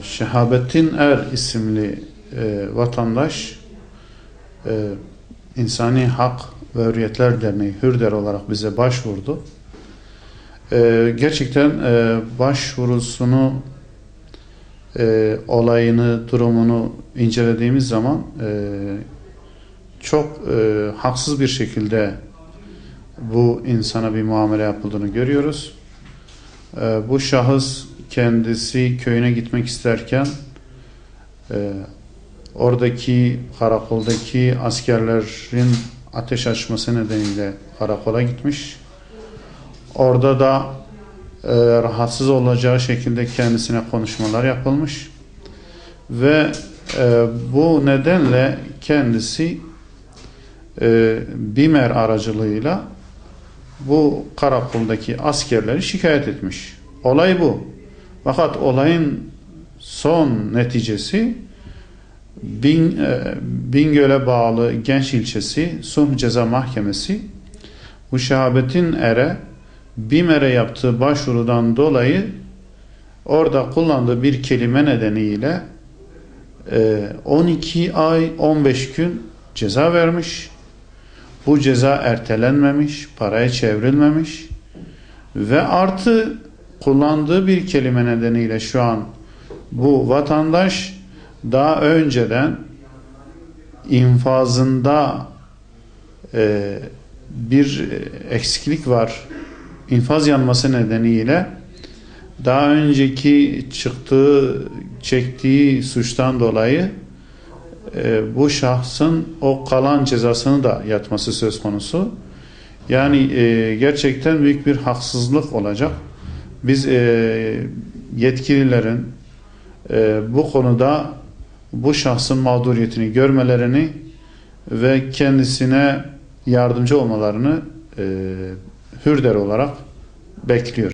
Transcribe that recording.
Şehabettin Er isimli vatandaş İnsani Hak ve Hürriyetler Derneği Hürder olarak bize başvurdu. Gerçekten başvurusunu, olayını, durumunu incelediğimiz zaman çok haksız bir şekilde bu insana bir muamele yapıldığını görüyoruz. Bu şahıs kendisi köyüne gitmek isterken oradaki karakoldaki askerlerin ateş açması nedeniyle karakola gitmiş. Orada da rahatsız olacağı şekilde kendisine konuşmalar yapılmış ve bu nedenle kendisi BİMER aracılığıyla bu karakoldaki askerleri şikayet etmiş. Olay bu. Fakat olayın son neticesi Bingöl'e bağlı Genç ilçesi Sulh Ceza Mahkemesi bu Şehabettin Er'e BİMER'e yaptığı başvurudan dolayı orada kullandığı bir kelime nedeniyle 12 ay 15 gün ceza vermiş. Bu ceza ertelenmemiş, paraya çevrilmemiş ve artı kullandığı bir kelime nedeniyle şu an bu vatandaş daha önceden infazında bir eksiklik var. İnfaz yanması nedeniyle daha önceki çektiği suçtan dolayı bu şahsın o kalan cezasını da yatması söz konusu. Yani gerçekten büyük bir haksızlık olacak. Biz yetkililerin bu konuda bu şahsın mağduriyetini görmelerini ve kendisine yardımcı olmalarını Hürder olarak bekliyor.